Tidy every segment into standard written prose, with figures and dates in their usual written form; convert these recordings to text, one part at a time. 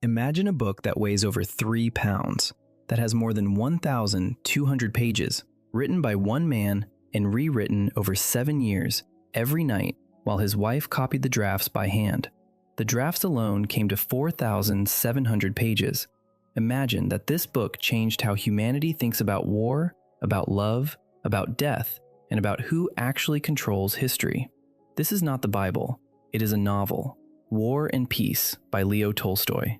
Imagine a book that weighs over 3 pounds, that has more than 1,200 pages, written by one man and rewritten over 7 years, every night, while his wife copied the drafts by hand. The drafts alone came to 4,700 pages. Imagine that this book changed how humanity thinks about war, about love, about death, and about who actually controls history. This is not the Bible. It is a novel, War and Peace by Leo Tolstoy.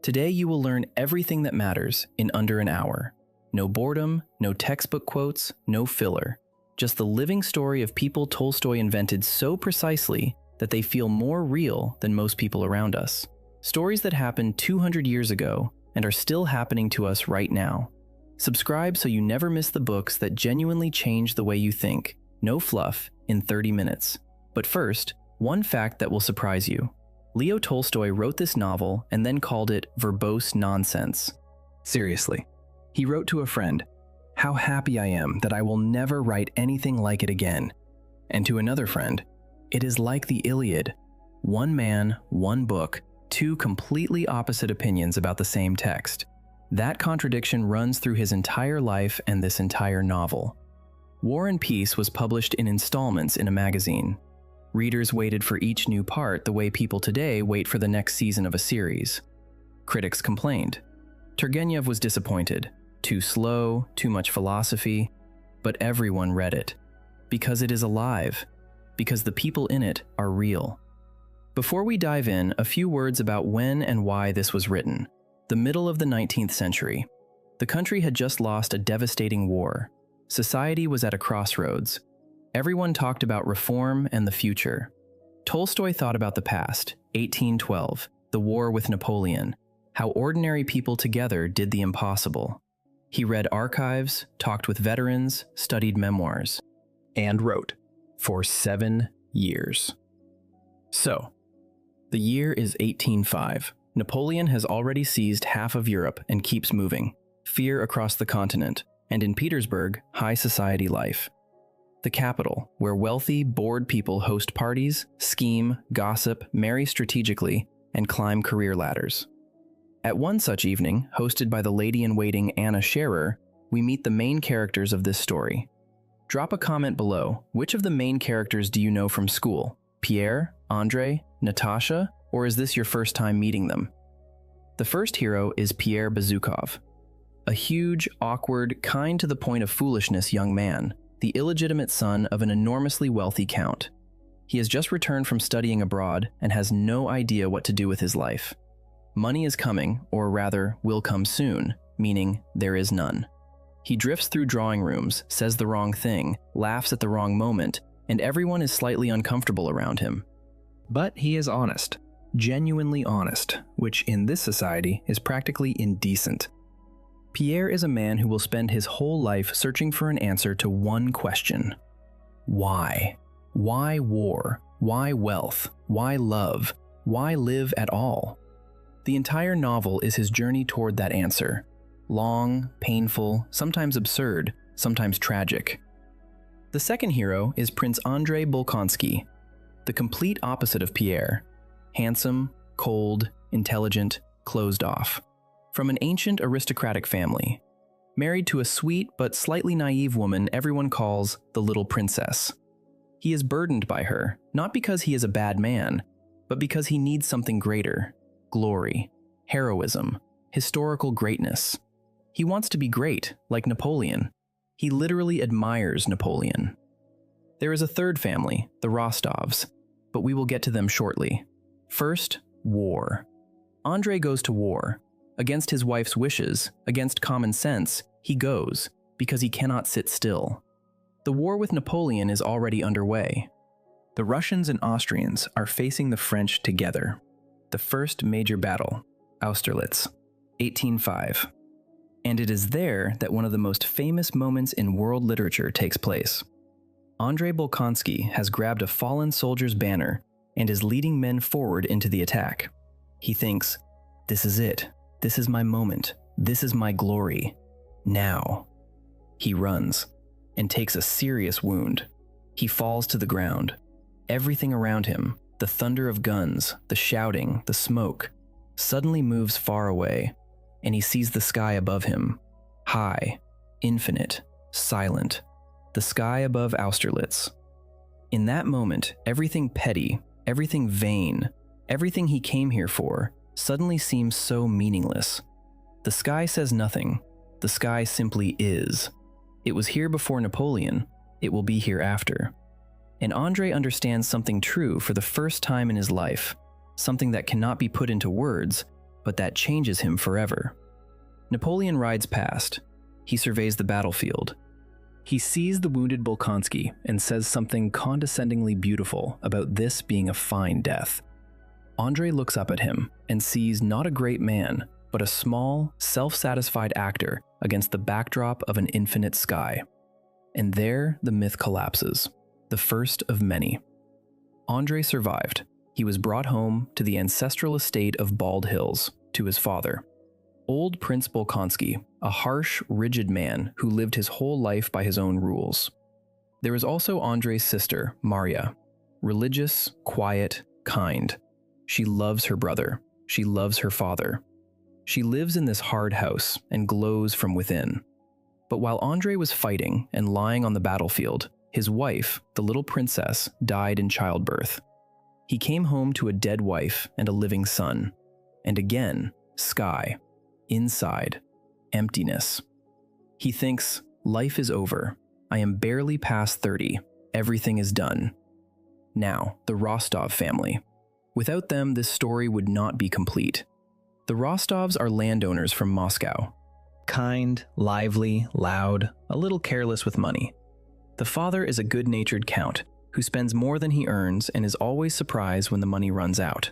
Today you will learn everything that matters in under an hour. No boredom, no textbook quotes, no filler. Just the living story of people Tolstoy invented so precisely that they feel more real than most people around us. Stories that happened 200 years ago and are still happening to us right now. Subscribe so you never miss the books that genuinely change the way you think. No fluff, in 30 minutes. But first, one fact that will surprise you. Leo Tolstoy wrote this novel and then called it verbose nonsense. Seriously. He wrote to a friend, "How happy I am that I will never write anything like it again." And to another friend, "It is like the Iliad. One man, one book, two completely opposite opinions about the same text." That contradiction runs through his entire life and this entire novel. War and Peace was published in installments in a magazine. Readers waited for each new part the way people today wait for the next season of a series. Critics complained. Turgenev was disappointed. Too slow, too much philosophy. But everyone read it. Because it is alive. Because the people in it are real. Before we dive in, a few words about when and why this was written. The middle of the 19th century. The country had just lost a devastating war. Society was at a crossroads. Everyone talked about reform and the future. Tolstoy thought about the past, 1812, the war with Napoleon, how ordinary people together did the impossible. He read archives, talked with veterans, studied memoirs, and wrote for 7 years. So, the year is 1805. Napoleon has already seized half of Europe and keeps moving. Fear across the continent, and in Petersburg, high society life. The capital, where wealthy, bored people host parties, scheme, gossip, marry strategically, and climb career ladders. At one such evening, hosted by the lady-in-waiting Anna Scherer, we meet the main characters of this story. Drop a comment below. Which of the main characters do you know from school? Pierre, Andrei, Natasha, or is this your first time meeting them? The first hero is Pierre Bezukhov, a huge, awkward, kind to the point of foolishness young man, the illegitimate son of an enormously wealthy count. He has just returned from studying abroad and has no idea what to do with his life. Money is coming, or rather, will come soon, meaning there is none. He drifts through drawing rooms, says the wrong thing, laughs at the wrong moment, and everyone is slightly uncomfortable around him. But he is honest, genuinely honest, which in this society is practically indecent. Pierre is a man who will spend his whole life searching for an answer to one question. Why? Why war? Why wealth? Why love? Why live at all? The entire novel is his journey toward that answer. Long, painful, sometimes absurd, sometimes tragic. The second hero is Prince Andrei Bolkonsky, the complete opposite of Pierre. Handsome, cold, intelligent, closed off. From an ancient aristocratic family. Married to a sweet but slightly naive woman everyone calls the Little Princess. He is burdened by her, not because he is a bad man, but because he needs something greater. Glory, heroism, historical greatness. He wants to be great, like Napoleon. He literally admires Napoleon. There is a third family, the Rostovs, but we will get to them shortly. First, war. Andrei goes to war. Against his wife's wishes, against common sense, he goes, because he cannot sit still. The war with Napoleon is already underway. The Russians and Austrians are facing the French together. The first major battle, Austerlitz, 1805. And it is there that one of the most famous moments in world literature takes place. Andrei Bolkonsky has grabbed a fallen soldier's banner and is leading men forward into the attack. He thinks, "This is it. This is my moment. This is my glory. Now." He runs and takes a serious wound. He falls to the ground. Everything around him, the thunder of guns, the shouting, the smoke, suddenly moves far away, and he sees the sky above him, high, infinite, silent, the sky above Austerlitz. In that moment, everything petty, everything vain, everything he came here for, suddenly seems so meaningless. The sky says nothing. The sky simply is. It was here before Napoleon. It will be here after. And Andrei understands something true for the first time in his life, something that cannot be put into words, but that changes him forever. Napoleon rides past. He surveys the battlefield. He sees the wounded Bolkonsky and says something condescendingly beautiful about this being a fine death. Andrei looks up at him and sees not a great man, but a small, self-satisfied actor against the backdrop of an infinite sky. And there the myth collapses, the first of many. Andrei survived. He was brought home to the ancestral estate of Bald Hills, to his father. Old Prince Bolkonsky, a harsh, rigid man who lived his whole life by his own rules. There is also Andrei's sister, Maria, religious, quiet, kind. She loves her brother. She loves her father. She lives in this hard house and glows from within. But while Andrei was fighting and lying on the battlefield, his wife, the little princess, died in childbirth. He came home to a dead wife and a living son. And again, sky. Inside, emptiness. He thinks, life is over. I am barely past 30. Everything is done. Now, the Rostov family. Without them, this story would not be complete. The Rostovs are landowners from Moscow. Kind, lively, loud, a little careless with money. The father is a good-natured count who spends more than he earns and is always surprised when the money runs out.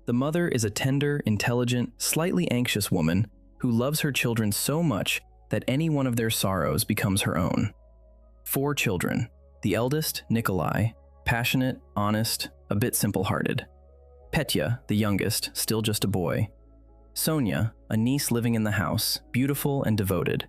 The mother is a tender, intelligent, slightly anxious woman who loves her children so much that any one of their sorrows becomes her own. 4 children. The eldest, Nikolai, passionate, honest, a bit simple-hearted. Petya, the youngest, still just a boy. Sonia, a niece living in the house, beautiful and devoted.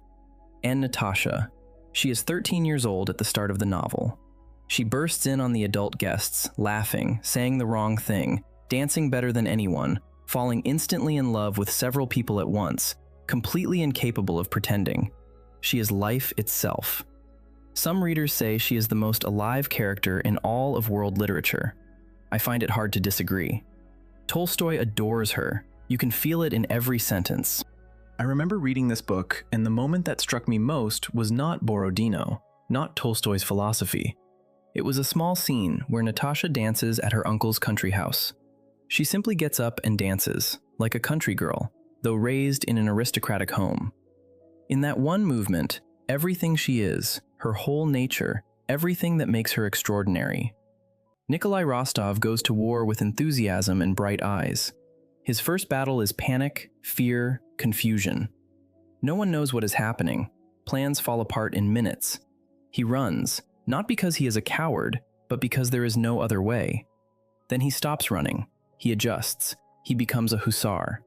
And Natasha. She is 13 years old at the start of the novel. She bursts in on the adult guests, laughing, saying the wrong thing, dancing better than anyone, falling instantly in love with several people at once, completely incapable of pretending. She is life itself. Some readers say she is the most alive character in all of world literature. I find it hard to disagree. Tolstoy adores her. You can feel it in every sentence. I remember reading this book, and the moment that struck me most was not Borodino, not Tolstoy's philosophy. It was a small scene where Natasha dances at her uncle's country house. She simply gets up and dances, like a country girl, though raised in an aristocratic home. In that one movement, everything she is, her whole nature, everything that makes her extraordinary. Nikolai Rostov goes to war with enthusiasm and bright eyes. His first battle is panic, fear, confusion. No one knows what is happening. Plans fall apart in minutes. He runs, not because he is a coward, but because there is no other way. Then he stops running. He adjusts. He becomes a hussar.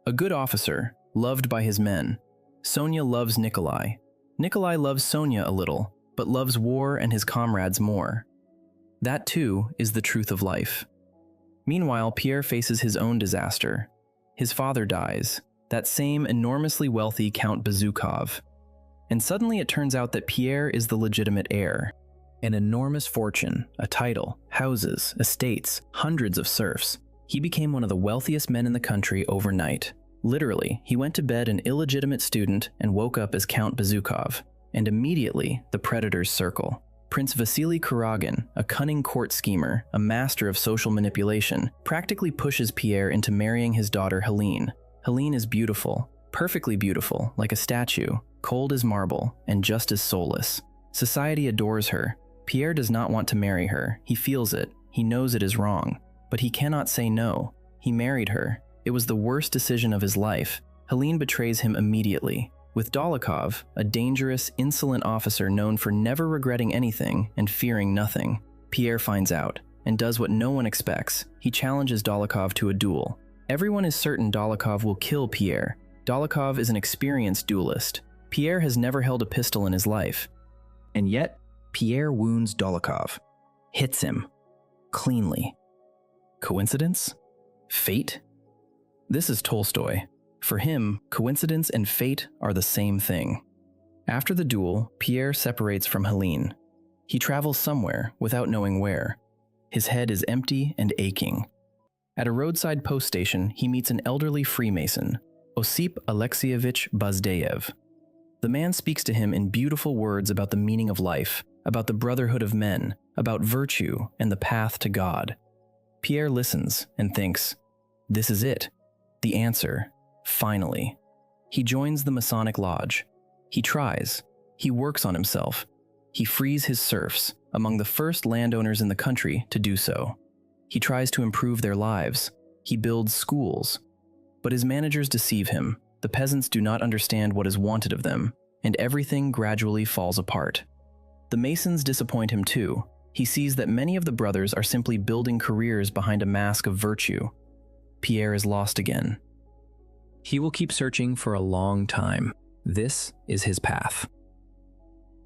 A good officer, loved by his men. Sonia loves Nikolai. Nikolai loves Sonia a little, but loves war and his comrades more. That, too, is the truth of life. Meanwhile, Pierre faces his own disaster. His father dies, that same enormously wealthy Count Bezukhov. And suddenly it turns out that Pierre is the legitimate heir. An enormous fortune, a title, houses, estates, hundreds of serfs. He became one of the wealthiest men in the country overnight. Literally, he went to bed an illegitimate student and woke up as Count Bezukhov. And immediately, the predators circle. Prince Vasily Kuragin, a cunning court schemer, a master of social manipulation, practically pushes Pierre into marrying his daughter Helene. Helene is beautiful, perfectly beautiful, like a statue, cold as marble, and just as soulless. Society adores her. Pierre does not want to marry her. He feels it. He knows it is wrong. But he cannot say no. He married her. It was the worst decision of his life. Helene betrays him immediately. With Dolokhov, a dangerous, insolent officer known for never regretting anything and fearing nothing, Pierre finds out and does what no one expects. He challenges Dolokhov to a duel. Everyone is certain Dolokhov will kill Pierre. Dolokhov is an experienced duelist. Pierre has never held a pistol in his life. And yet, Pierre wounds Dolokhov. Hits him. Cleanly. Coincidence? Fate? This is Tolstoy. For him, coincidence and fate are the same thing. After the duel, Pierre separates from Helene. He travels somewhere without knowing where. His head is empty and aching. At a roadside post station, he meets an elderly Freemason, Osip Alexievich Bazdeyev. The man speaks to him in beautiful words about the meaning of life, about the brotherhood of men, about virtue and the path to God. Pierre listens and thinks, this is it, the answer, finally. He joins the Masonic Lodge. He tries. He works on himself. He frees his serfs, among the first landowners in the country to do so. He tries to improve their lives. He builds schools. But his managers deceive him. The peasants do not understand what is wanted of them, and everything gradually falls apart. The Masons disappoint him too. He sees that many of the brothers are simply building careers behind a mask of virtue. Pierre is lost again. He will keep searching for a long time. This is his path.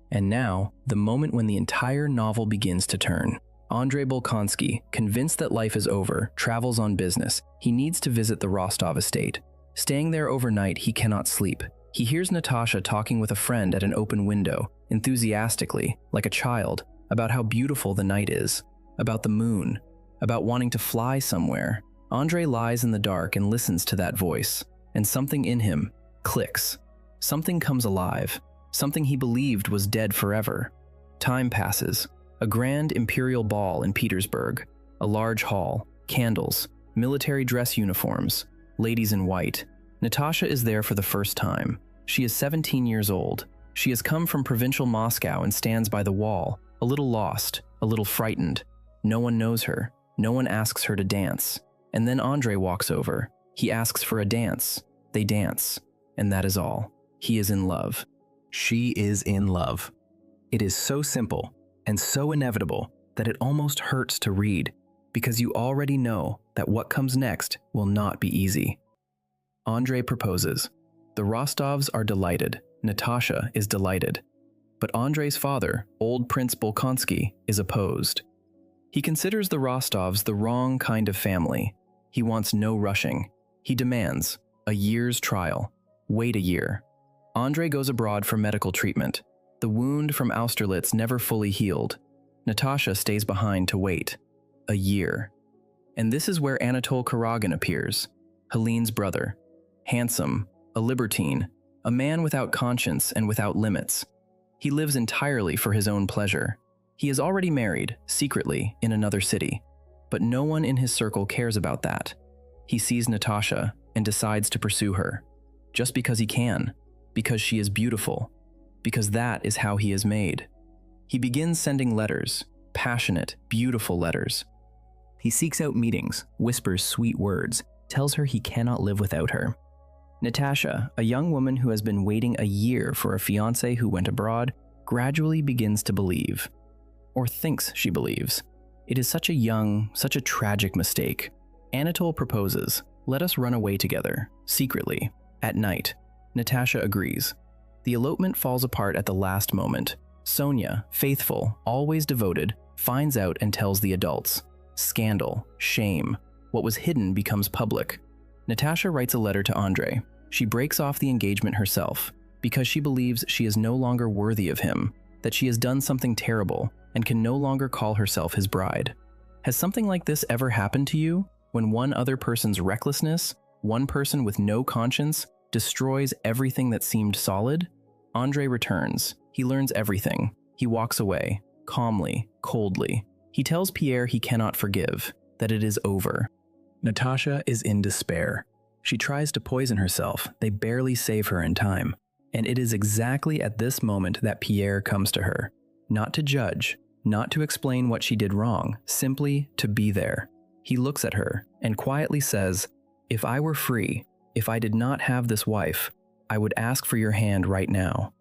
And now, the moment when the entire novel begins to turn. Andrei Bolkonsky, convinced that life is over, travels on business. He needs to visit the Rostov estate. Staying there overnight, he cannot sleep. He hears Natasha talking with a friend at an open window, enthusiastically, like a child, about how beautiful the night is, about the moon, about wanting to fly somewhere. Andrei lies in the dark and listens to that voice, and something in him clicks. Something comes alive, something he believed was dead forever. Time passes. A grand imperial ball in Petersburg, a large hall, candles, military dress uniforms, ladies in white. Natasha is there for the first time. She is 17 years old. She has come from provincial Moscow and stands by the wall, a little lost, a little frightened. No one knows her. No one asks her to dance. And then Andrei walks over. He asks for a dance. They dance. And that is all. He is in love. She is in love. It is so simple and so inevitable that it almost hurts to read, because you already know that what comes next will not be easy. Andrei proposes. The Rostovs are delighted. Natasha is delighted. But Andrei's father, old Prince Bolkonsky, is opposed. He considers the Rostovs the wrong kind of family. He wants no rushing. He demands a year's trial. Wait a year. Andrei goes abroad for medical treatment. The wound from Austerlitz never fully healed. Natasha stays behind to wait. A year. And this is where Anatole Kuragin appears, Helene's brother. Handsome, a libertine, a man without conscience and without limits. He lives entirely for his own pleasure. He is already married, secretly, in another city. But no one in his circle cares about that. He sees Natasha and decides to pursue her. Just because he can. Because she is beautiful. Because that is how he is made. He begins sending letters, passionate, beautiful letters. He seeks out meetings, whispers sweet words, tells her he cannot live without her. Natasha, a young woman who has been waiting a year for a fiancé who went abroad, gradually begins to believe. Or thinks she believes. It is such a tragic mistake. Anatole proposes, let us run away together, secretly, at night. Natasha agrees. The elopement falls apart at the last moment. Sonia, faithful, always devoted, finds out and tells the adults. Scandal, shame. What was hidden becomes public. Natasha writes a letter to Andrei. She breaks off the engagement herself because she believes she is no longer worthy of him, that she has done something terrible and can no longer call herself his bride. Has something like this ever happened to you? When one other person's recklessness, one person with no conscience, destroys everything that seemed solid? Andrei returns. He learns everything. He walks away, calmly, coldly. He tells Pierre he cannot forgive, that it is over. Natasha is in despair. She tries to poison herself. They barely save her in time. And it is exactly at this moment that Pierre comes to her. Not to judge, not to explain what she did wrong, simply to be there. He looks at her and quietly says, if I were free, if I did not have this wife, I would ask for your hand right now.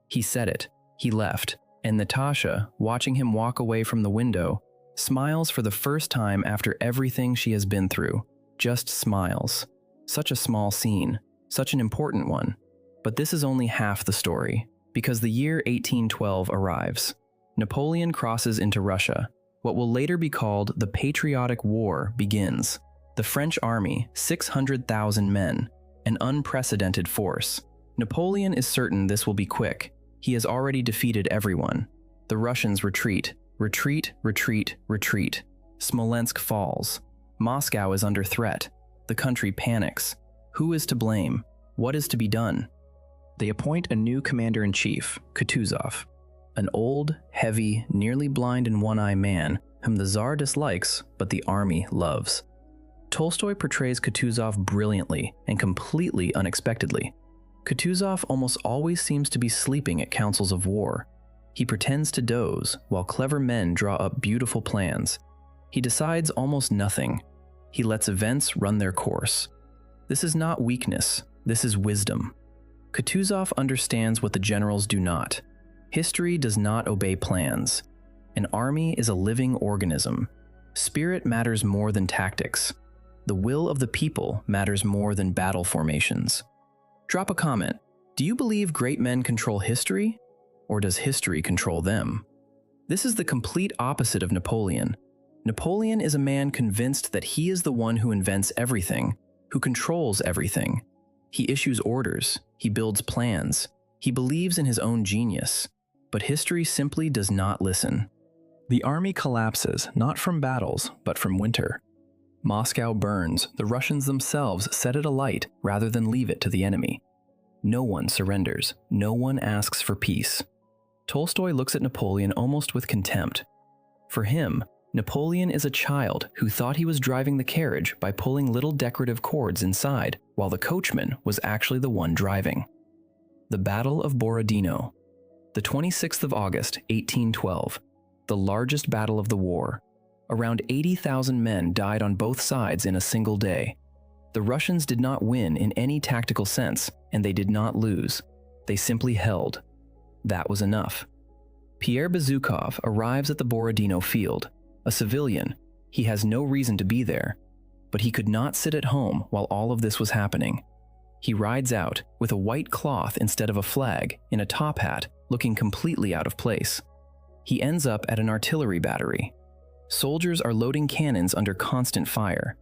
He said it. He left. And Natasha, watching him walk away from the window, smiles for the first time after everything she has been through. Just smiles. Such a small scene. Such an important one. But this is only half the story, because the year 1812 arrives. Napoleon crosses into Russia. What will later be called the Patriotic War begins. The French army, 600,000 men, an unprecedented force. Napoleon is certain this will be quick. He has already defeated everyone. The Russians retreat. Retreat, retreat, retreat. Smolensk falls. Moscow is under threat. The country panics. Who is to blame? What is to be done? They appoint a new commander-in-chief, Kutuzov, an old, heavy, nearly blind in one eye man whom the Tsar dislikes but the army loves. Tolstoy portrays Kutuzov brilliantly and completely unexpectedly. Kutuzov almost always seems to be sleeping at councils of war. He pretends to doze while clever men draw up beautiful plans. He decides almost nothing. He lets events run their course. This is not weakness, this is wisdom. Kutuzov understands what the generals do not. History does not obey plans. An army is a living organism. Spirit matters more than tactics. The will of the people matters more than battle formations. Drop a comment. Do you believe great men control history? Or does history control them? This is the complete opposite of Napoleon. Napoleon is a man convinced that he is the one who invents everything, who controls everything. He issues orders, he builds plans, he believes in his own genius, but history simply does not listen. The army collapses, not from battles, but from winter. Moscow burns, the Russians themselves set it alight rather than leave it to the enemy. No one surrenders, no one asks for peace. Tolstoy looks at Napoleon almost with contempt. For him, Napoleon is a child who thought he was driving the carriage by pulling little decorative cords inside, while the coachman was actually the one driving. The Battle of Borodino. The 26th of August, 1812. The largest battle of the war. Around 80,000 men died on both sides in a single day. The Russians did not win in any tactical sense, and they did not lose. They simply held. That was enough. Pierre Bezukhov arrives at the Borodino field. A civilian, he has no reason to be there, but he could not sit at home while all of this was happening. He rides out with a white cloth instead of a flag, in a top hat, looking completely out of place. He ends up at an artillery battery. Soldiers are loading cannons under constant fire.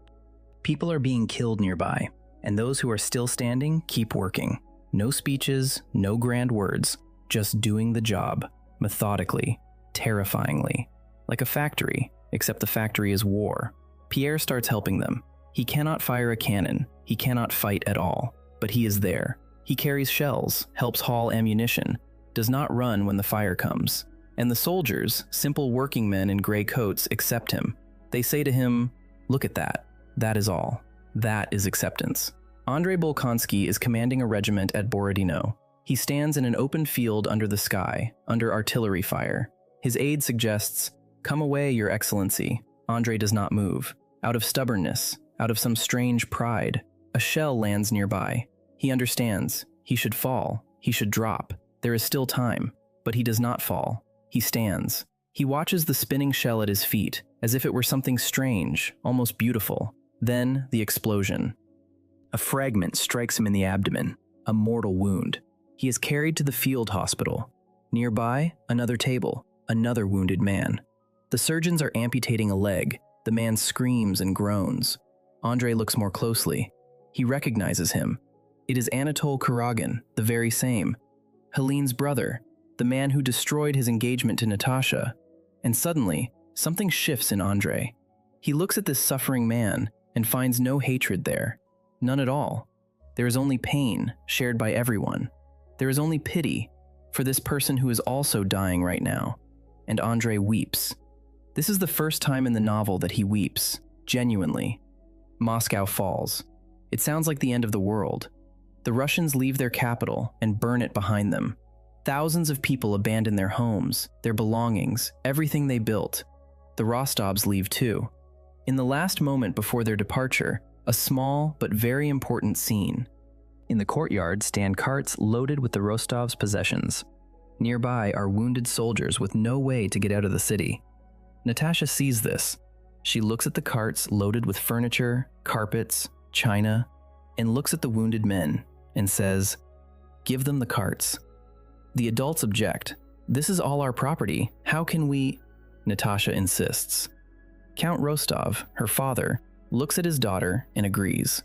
People are being killed nearby, and those who are still standing keep working. No speeches, no grand words, just doing the job, methodically, terrifyingly. Like a factory, except the factory is war. Pierre starts helping them. He cannot fire a cannon, he cannot fight at all, but he is there. He carries shells, helps haul ammunition, does not run when the fire comes. And the soldiers, simple working men in gray coats, accept him. They say to him, "Look at that. That is all. That is acceptance." Andrei Bolkonsky is commanding a regiment at Borodino. He stands in an open field under the sky, under artillery fire. His aide suggests, "Come away, Your Excellency." Andrei does not move. Out of stubbornness, out of some strange pride, a shell lands nearby. He understands. He should fall. He should drop. There is still time. But he does not fall. He stands. He watches the spinning shell at his feet, as if it were something strange, almost beautiful. Then, the explosion. A fragment strikes him in the abdomen, a mortal wound. He is carried to the field hospital. Nearby, another table, another wounded man. The surgeons are amputating a leg. The man screams and groans. Andrei looks more closely. He recognizes him. It is Anatole Kuragin, the very same. Helene's brother, the man who destroyed his engagement to Natasha. And suddenly, something shifts in Andrei. He looks at this suffering man and finds no hatred there. None at all. There is only pain, shared by everyone. There is only pity for this person who is also dying right now. And Andrei weeps. This is the first time in the novel that he weeps, genuinely. Moscow falls. It sounds like the end of the world. The Russians leave their capital and burn it behind them. Thousands of people abandon their homes, their belongings, everything they built. The Rostovs leave too. In the last moment before their departure, a small but very important scene. In the courtyard stand carts loaded with the Rostovs' possessions. Nearby are wounded soldiers with no way to get out of the city. Natasha sees this. She looks at the carts loaded with furniture, carpets, china, and looks at the wounded men and says, "Give them the carts." The adults object. "This is all our property. How can we?" Natasha insists. Count Rostov, her father, looks at his daughter, and agrees.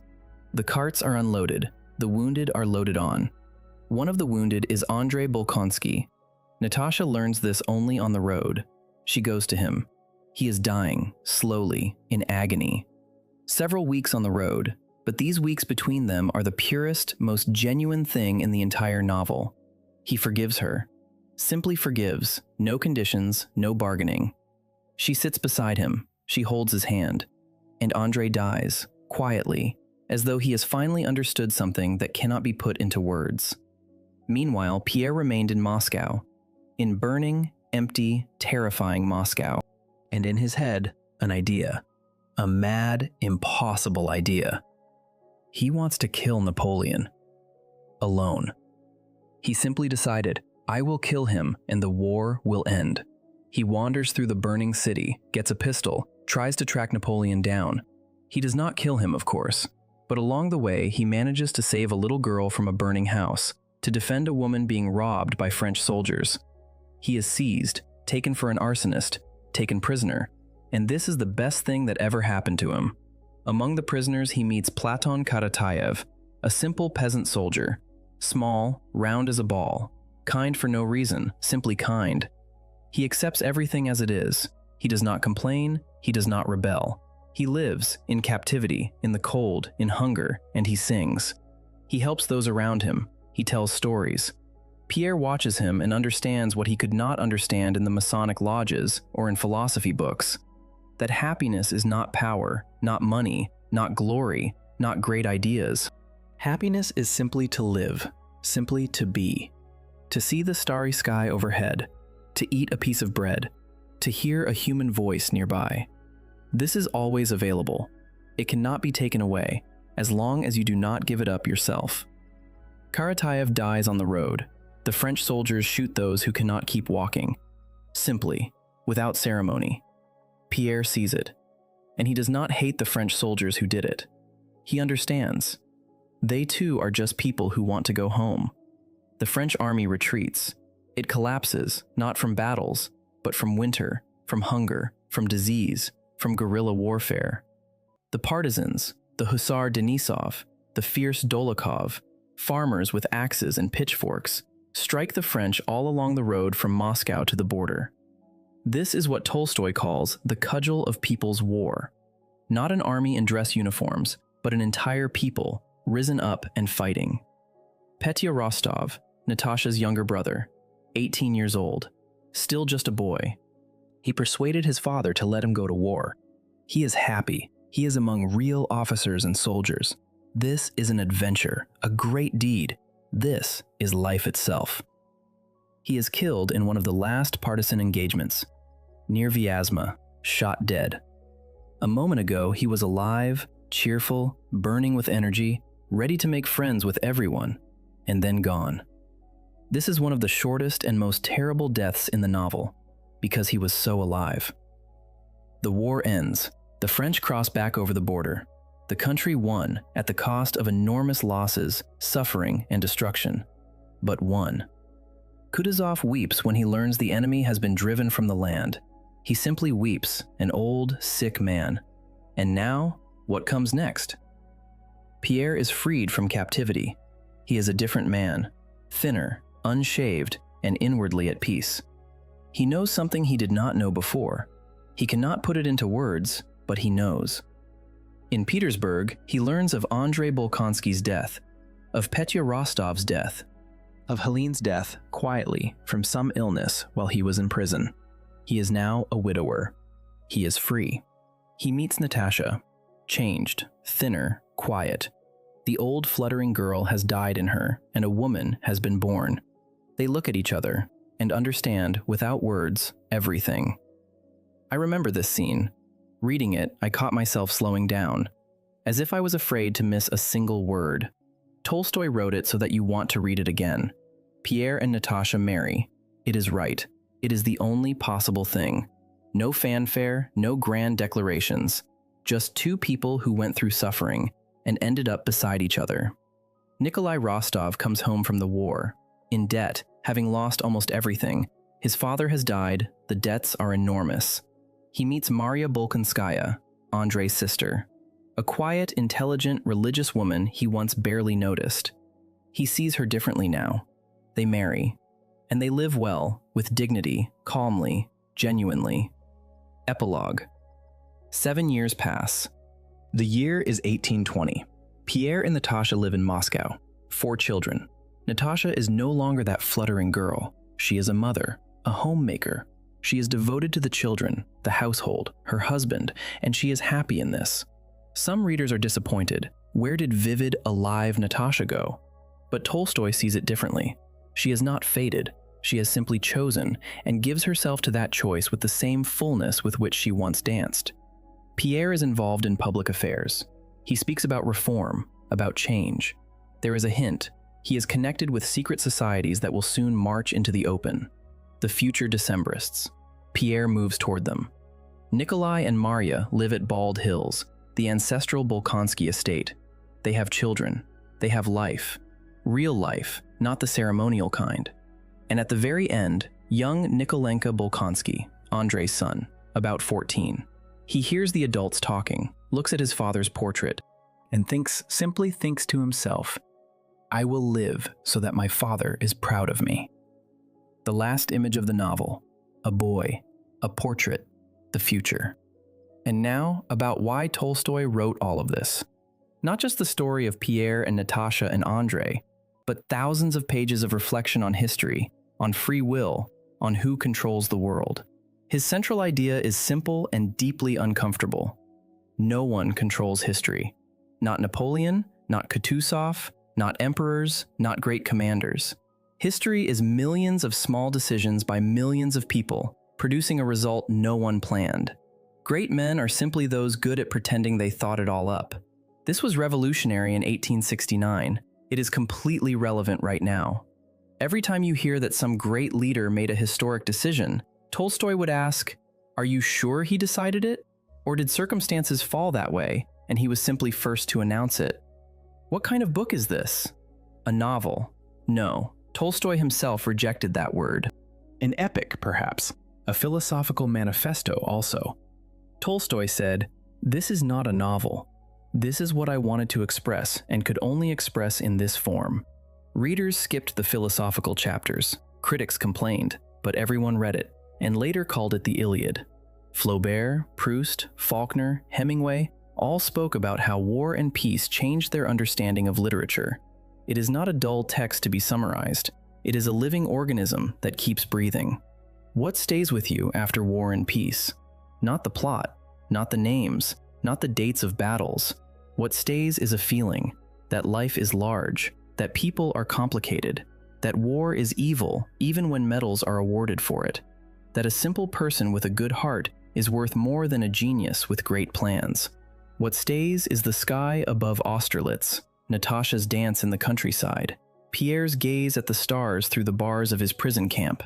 The carts are unloaded. The wounded are loaded on. One of the wounded is Andrei Bolkonsky. Natasha learns this only on the road. She goes to him. He is dying, slowly, in agony. Several weeks on the road, but these weeks between them are the purest, most genuine thing in the entire novel. He forgives her. Simply forgives, no conditions, no bargaining. She sits beside him. She holds his hand. And Andrei dies, quietly, as though he has finally understood something that cannot be put into words. Meanwhile, Pierre remained in Moscow, in burning, empty, terrifying Moscow. And in his head, an idea. A mad, impossible idea. He wants to kill Napoleon. Alone. He simply decided, I will kill him and the war will end. He wanders through the burning city, gets a pistol, tries to track Napoleon down. He does not kill him, of course, but along the way he manages to save a little girl from a burning house, to defend a woman being robbed by French soldiers. He is seized, taken for an arsonist, taken prisoner, and this is the best thing that ever happened to him. Among the prisoners he meets Platon Karataev, a simple peasant soldier, small, round as a ball, kind for no reason, simply kind. He accepts everything as it is. He does not complain, he does not rebel. He lives in captivity, in the cold, in hunger, and he sings. He helps those around him. He tells stories. Pierre watches him and understands what he could not understand in the Masonic lodges or in philosophy books. That happiness is not power, not money, not glory, not great ideas. Happiness is simply to live, simply to be. To see the starry sky overhead, to eat a piece of bread, to hear a human voice nearby. This is always available. It cannot be taken away, as long as you do not give it up yourself. Karataev dies on the road. The French soldiers shoot those who cannot keep walking. Simply, without ceremony. Pierre sees it, and he does not hate the French soldiers who did it. He understands. They too are just people who want to go home. The French army retreats. It collapses, not from battles, but from winter, from hunger, from disease, from guerrilla warfare. The partisans, the Hussar Denisov, the fierce Dolokhov, farmers with axes and pitchforks, strike the French all along the road from Moscow to the border. This is what Tolstoy calls the cudgel of people's war. Not an army in dress uniforms, but an entire people, risen up and fighting. Petya Rostov, Natasha's younger brother, 18 years old, still just a boy. He persuaded his father to let him go to war. He is happy. He is among real officers and soldiers. This is an adventure, a great deed. This is life itself. He is killed in one of the last partisan engagements. Near Vyazma, shot dead. A moment ago, he was alive, cheerful, burning with energy, ready to make friends with everyone, and then gone. This is one of the shortest and most terrible deaths in the novel, because he was so alive. The war ends. The French cross back over the border. The country won at the cost of enormous losses, suffering, and destruction, but won. Kutuzov weeps when he learns the enemy has been driven from the land. He simply weeps, an old, sick man. And now, what comes next? Pierre is freed from captivity. He is a different man, thinner, unshaved, and inwardly at peace. He knows something he did not know before. He cannot put it into words, but he knows. In Petersburg, he learns of Andrei Bolkonsky's death, of Petya Rostov's death, of Helene's death quietly from some illness while he was in prison. He is now a widower. He is free. He meets Natasha, changed, thinner, quiet. The old fluttering girl has died in her, and a woman has been born. They look at each other and understand, without words, everything. I remember this scene. Reading it, I caught myself slowing down, as if I was afraid to miss a single word. Tolstoy wrote it so that you want to read it again. Pierre and Natasha marry. It is right. It is the only possible thing. No fanfare, no grand declarations. Just two people who went through suffering and ended up beside each other. Nikolai Rostov comes home from the war, in debt, having lost almost everything. His father has died, the debts are enormous. He meets Maria Bolkonskaya, Andrei's sister. a quiet, intelligent, religious woman he once barely noticed. He sees her differently now. They marry, and they live well, with dignity, calmly, genuinely. Epilogue. 7 years pass. The year is 1820. Pierre and Natasha live in Moscow. 4 children. Natasha is no longer that fluttering girl. She is a mother, a homemaker. She is devoted to the children, the household, her husband, and she is happy in this. Some readers are disappointed. Where did vivid, alive Natasha go? But Tolstoy sees it differently. She is not fated. She has simply chosen and gives herself to that choice with the same fullness with which she once danced. Pierre is involved in public affairs. He speaks about reform, about change. There is a hint. He is connected with secret societies that will soon march into the open. The future Decembrists. Pierre moves toward them. Nikolai and Marya live at Bald Hills, the ancestral Bolkonsky estate. They have children. They have life. Real life, not the ceremonial kind. And at the very end, young Nikolenka Bolkonsky, Andrei's son, about 14. He hears the adults talking, looks at his father's portrait, and simply thinks to himself, I will live so that my father is proud of me. The last image of the novel, a boy, a portrait, the future. And now, about why Tolstoy wrote all of this. Not just the story of Pierre and Natasha and Andrei, but thousands of pages of reflection on history, on free will, on who controls the world. His central idea is simple and deeply uncomfortable. No one controls history. Not Napoleon, not Kutuzov, not emperors, not great commanders. History is millions of small decisions by millions of people, producing a result no one planned. Great men are simply those good at pretending they thought it all up. This was revolutionary in 1869. It is completely relevant right now. Every time you hear that some great leader made a historic decision, Tolstoy would ask, are you sure he decided it? Or did circumstances fall that way, and he was simply first to announce it? What kind of book is this? A novel? No, Tolstoy himself rejected that word. An epic, perhaps. A philosophical manifesto also. Tolstoy said, this is not a novel. This is what I wanted to express and could only express in this form. Readers skipped the philosophical chapters. Critics complained, but everyone read it, and later called it the Iliad. Flaubert, Proust, Faulkner, Hemingway all spoke about how war and peace changed their understanding of literature. It is not a dull text to be summarized. It is a living organism that keeps breathing. What stays with you after War and Peace? Not the plot, not the names, not the dates of battles. What stays is a feeling that life is large, that people are complicated, that war is evil even when medals are awarded for it, that a simple person with a good heart is worth more than a genius with great plans. What stays is the sky above Austerlitz, Natasha's dance in the countryside, Pierre's gaze at the stars through the bars of his prison camp.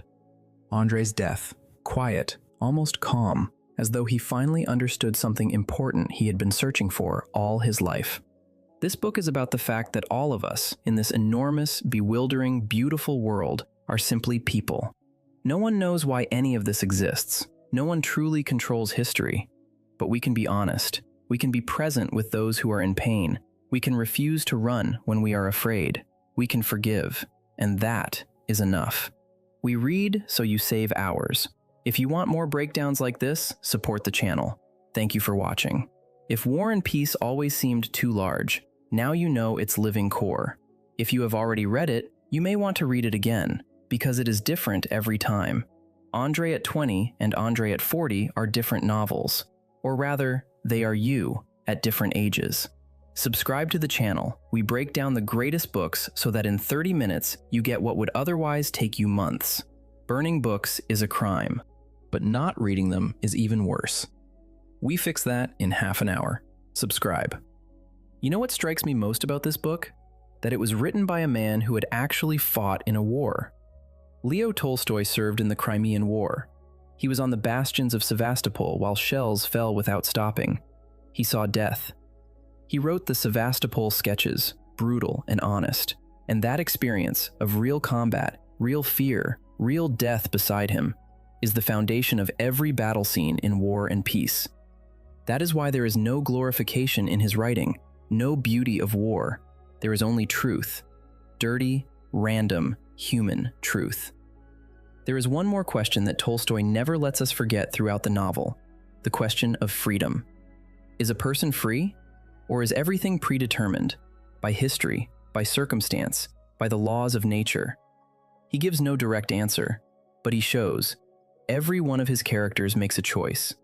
Andrei's death, quiet, almost calm, as though he finally understood something important he had been searching for all his life. This book is about the fact that all of us, in this enormous, bewildering, beautiful world, are simply people. No one knows why any of this exists. No one truly controls history. But we can be honest. We can be present with those who are in pain. We can refuse to run when we are afraid. We can forgive. And that is enough. We read so you save hours. If you want more breakdowns like this, support the channel. Thank you for watching. If War and Peace always seemed too large, now you know its living core. If you have already read it, you may want to read it again, because it is different every time. Andrei at 20 and Andrei at 40 are different novels. Or rather, they are you at different ages. Subscribe to the channel. We break down the greatest books so that in 30 minutes, you get what would otherwise take you months. Burning books is a crime, but not reading them is even worse. We fix that in half an hour. Subscribe. You know what strikes me most about this book? That it was written by a man who had actually fought in a war. Leo Tolstoy served in the Crimean War. He was on the bastions of Sevastopol while shells fell without stopping. He saw death. He wrote the Sevastopol sketches, brutal and honest, and that experience of real combat, real fear, real death beside him, is the foundation of every battle scene in War and Peace. That is why there is no glorification in his writing, no beauty of war. There is only truth. Dirty, random, human truth. There is one more question that Tolstoy never lets us forget throughout the novel, the question of freedom. Is a person free? Or is everything predetermined by history, by circumstance, by the laws of nature? He gives no direct answer, but he shows. Every one of his characters makes a choice.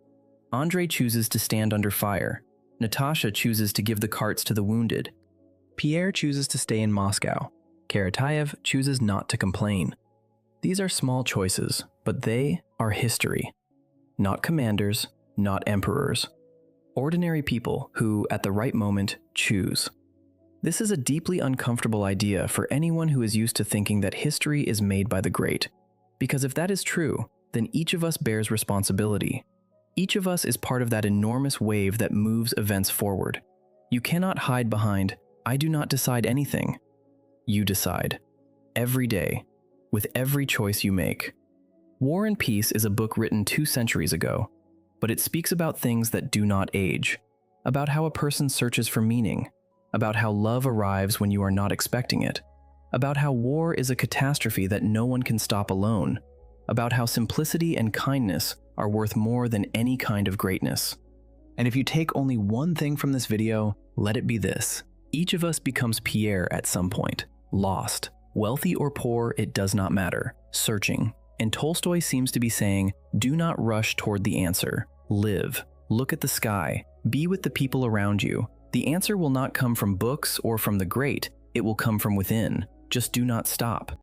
Andrei chooses to stand under fire. Natasha chooses to give the carts to the wounded. Pierre chooses to stay in Moscow. Karataev chooses not to complain. These are small choices, but they are history. Not commanders, not emperors. Ordinary people who, at the right moment, choose. This is a deeply uncomfortable idea for anyone who is used to thinking that history is made by the great. Because if that is true, then each of us bears responsibility. Each of us is part of that enormous wave that moves events forward. You cannot hide behind, "I do not decide anything." You decide. Every day. With every choice you make. War and Peace is a book written 2 centuries ago, but it speaks about things that do not age, about how a person searches for meaning, about how love arrives when you are not expecting it, about how war is a catastrophe that no one can stop alone, about how simplicity and kindness are worth more than any kind of greatness. And if you take only one thing from this video, let it be this. Each of us becomes Pierre at some point, lost. Wealthy or poor, it does not matter. Searching. And Tolstoy seems to be saying, do not rush toward the answer. Live. Look at the sky. Be with the people around you. The answer will not come from books or from the great. It will come from within. Just do not stop.